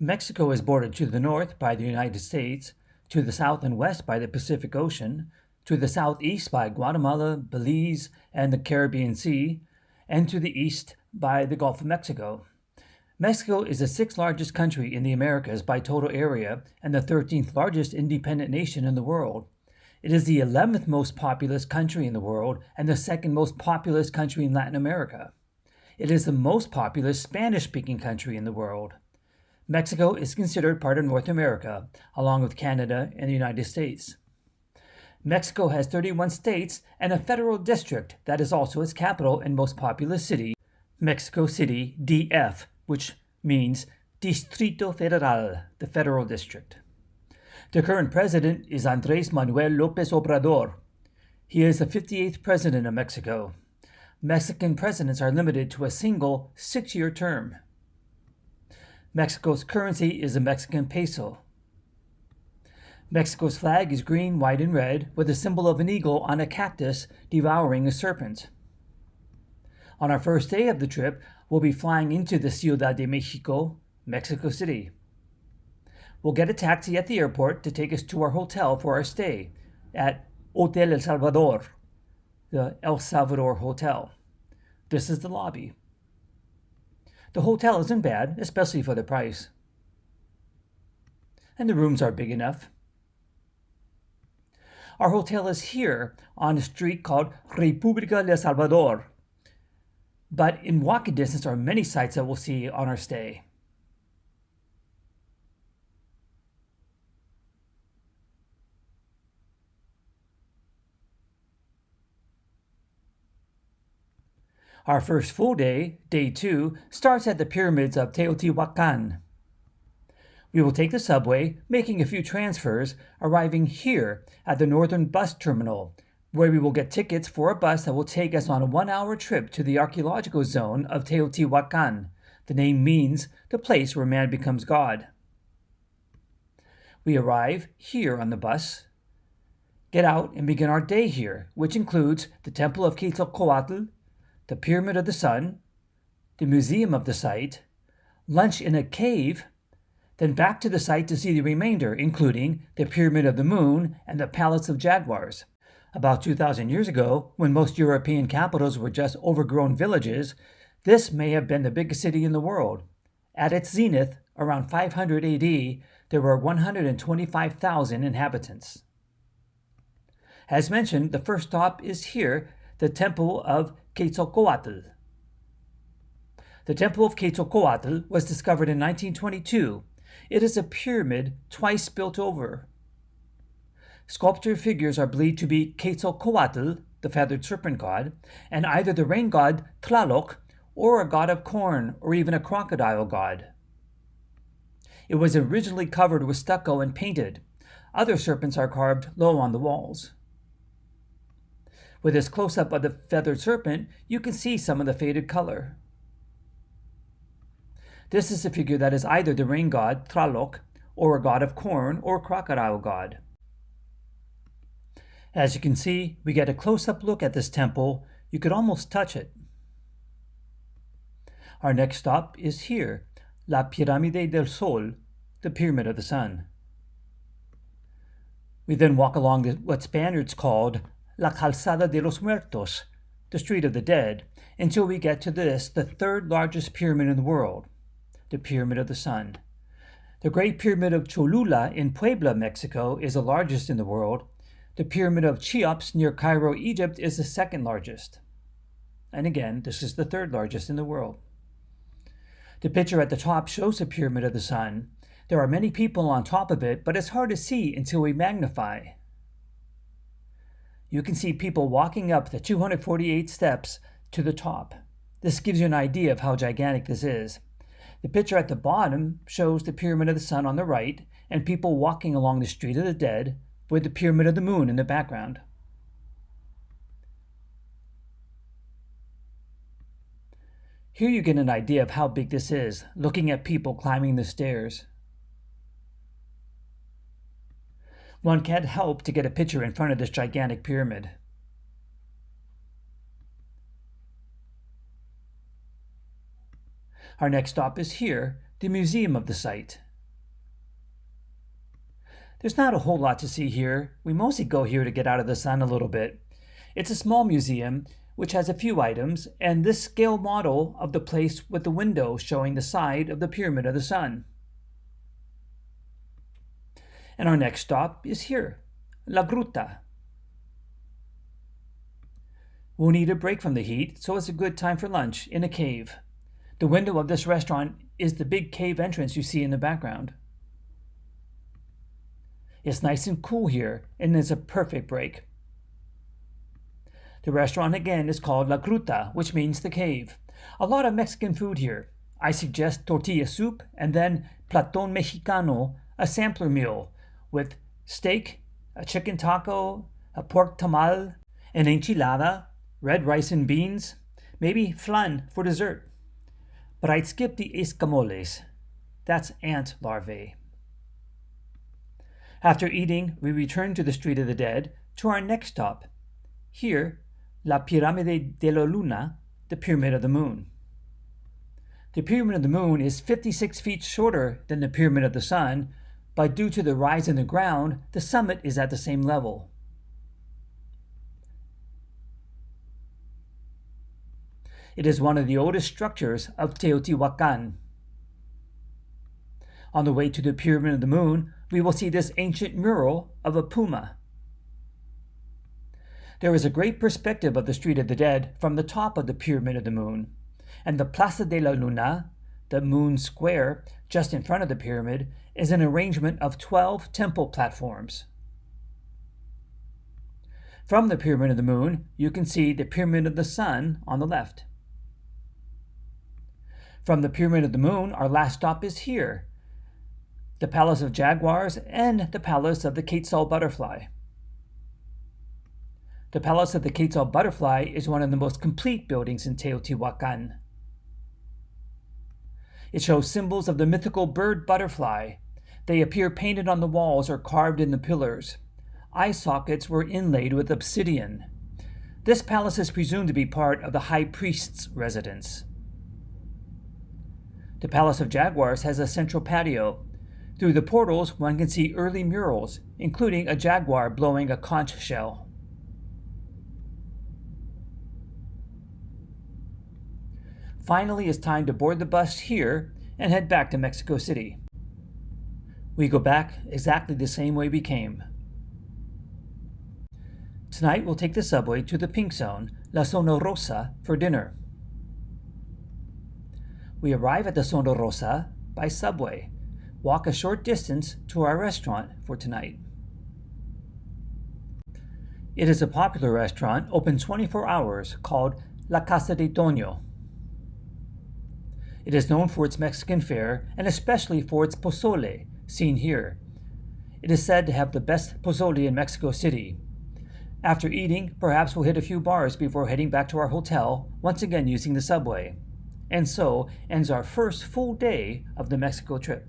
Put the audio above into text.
Mexico is bordered to the north by the United States, to the south and west by the Pacific Ocean, to the southeast by Guatemala, Belize, and the Caribbean Sea, and to the east by the Gulf of Mexico. Mexico is the sixth largest country in the Americas by total area and the 13th largest independent nation in the world. It is the 11th most populous country in the world and the second most populous country in Latin America. It is the most populous Spanish-speaking country in the world. Mexico is considered part of North America, along with Canada and the United States. Mexico has 31 states and a federal district that is also its capital and most populous city, Mexico City, DF, which means Distrito Federal, the federal district. The current president is Andrés Manuel López Obrador. He is the 58th president of Mexico. Mexican presidents are limited to a single 6-year term. Mexico's currency is the Mexican peso. Mexico's flag is green, white, and red, with a symbol of an eagle on a cactus devouring a serpent. On our first day of the trip, we'll be flying into the Ciudad de Mexico, Mexico City. We'll get a taxi at the airport to take us to our hotel for our stay at Hotel El Salvador, the El Salvador Hotel. This is the lobby. The hotel isn't bad, especially for the price. And the rooms are big enough. Our hotel is here on a street called República de El Salvador. But in walking distance are many sights that we'll see on our stay. Our first full day, day 2, starts at the pyramids of Teotihuacan. We will take the subway, making a few transfers, arriving here at the northern bus terminal, where we will get tickets for a bus that will take us on a 1-hour trip to the archaeological zone of Teotihuacan. The name means the place where man becomes God. We arrive here on the bus, get out, and begin our day here, which includes the Temple of Quetzalcoatl, the Pyramid of the Sun, the Museum of the site, lunch in a cave, then back to the site to see the remainder, including the Pyramid of the Moon and the Palace of Jaguars. About 2,000 years ago, when most European capitals were just overgrown villages, this may have been the biggest city in the world. At its zenith, around 500 AD, there were 125,000 inhabitants. As mentioned, the first stop is here, the Temple of Quetzalcoatl. The Temple of Quetzalcoatl was discovered in 1922. It is a pyramid twice built over. Sculptured figures are believed to be Quetzalcoatl, the feathered serpent god, and either the rain god Tlaloc or a god of corn or even a crocodile god. It was originally covered with stucco and painted. Other serpents are carved low on the walls. With this close-up of the feathered serpent, you can see some of the faded color. This is a figure that is either the rain god, Tlaloc, or a god of corn or crocodile god. As you can see, we get a close-up look at this temple. You could almost touch it. Our next stop is here, La Pirámide del Sol, the Pyramid of the Sun. We then walk along what Spaniards called La Calzada de los Muertos, the Street of the Dead, until we get to this, the third largest pyramid in the world, the Pyramid of the Sun. The Great Pyramid of Cholula in Puebla, Mexico, is the largest in the world. The Pyramid of Cheops near Cairo, Egypt, is the second largest. And again, this is the third largest in the world. The picture at the top shows the Pyramid of the Sun. There are many people on top of it, but it's hard to see until we magnify. You can see people walking up the 248 steps to the top. This gives you an idea of how gigantic this is. The picture at the bottom shows the Pyramid of the Sun on the right and people walking along the Street of the Dead with the Pyramid of the Moon in the background. Here you get an idea of how big this is, looking at people climbing the stairs. One can't help to get a picture in front of this gigantic pyramid. Our next stop is here, the museum of the site. There's not a whole lot to see here. We mostly go here to get out of the sun a little bit. It's a small museum which has a few items, and this scale model of the place with the window showing the side of the Pyramid of the Sun. And our next stop is here, La Gruta. We'll need a break from the heat, so it's a good time for lunch in a cave. The window of this restaurant is the big cave entrance you see in the background. It's nice and cool here, and it's a perfect break. The restaurant again is called La Gruta, which means the cave. A lot of Mexican food here. I suggest tortilla soup and then platón mexicano, a sampler meal with steak, a chicken taco, a pork tamal, an enchilada, red rice and beans, maybe flan for dessert. But I'd skip the escamoles. That's ant larvae. After eating, we return to the Street of the Dead to our next stop. Here, La Pirámide de la Luna, the Pyramid of the Moon. The Pyramid of the Moon is 56 feet shorter than the Pyramid of the Sun, but due to the rise in the ground, the summit is at the same level. It is one of the oldest structures of Teotihuacan. On the way to the Pyramid of the Moon, we will see this ancient mural of a puma. There is a great perspective of the Street of the Dead from the top of the Pyramid of the Moon, and the Plaza de la Luna, the Moon Square, just in front of the pyramid, is an arrangement of 12 temple platforms. From the Pyramid of the Moon, you can see the Pyramid of the Sun on the left. From the Pyramid of the Moon, our last stop is here, the Palace of Jaguars and the Palace of the Quetzal Butterfly. The Palace of the Quetzal Butterfly is one of the most complete buildings in Teotihuacan. It shows symbols of the mythical bird butterfly. They appear painted on the walls or carved in the pillars. Eye sockets were inlaid with obsidian. This palace is presumed to be part of the high priest's residence. The Palace of Jaguars has a central patio. Through the portals, one can see early murals, including a jaguar blowing a conch shell. Finally, it's time to board the bus here and head back to Mexico City. We go back exactly the same way we came. Tonight, we'll take the subway to the pink zone, La Zona Rosa, for dinner. We arrive at the Zona Rosa by subway, walk a short distance to our restaurant for tonight. It is a popular restaurant open 24 hours called La Casa de Toño. It is known for its Mexican fare and especially for its pozole, seen here. It is said to have the best pozole in Mexico City. After eating, perhaps we'll hit a few bars before heading back to our hotel, once again using the subway. And so ends our first full day of the Mexico trip.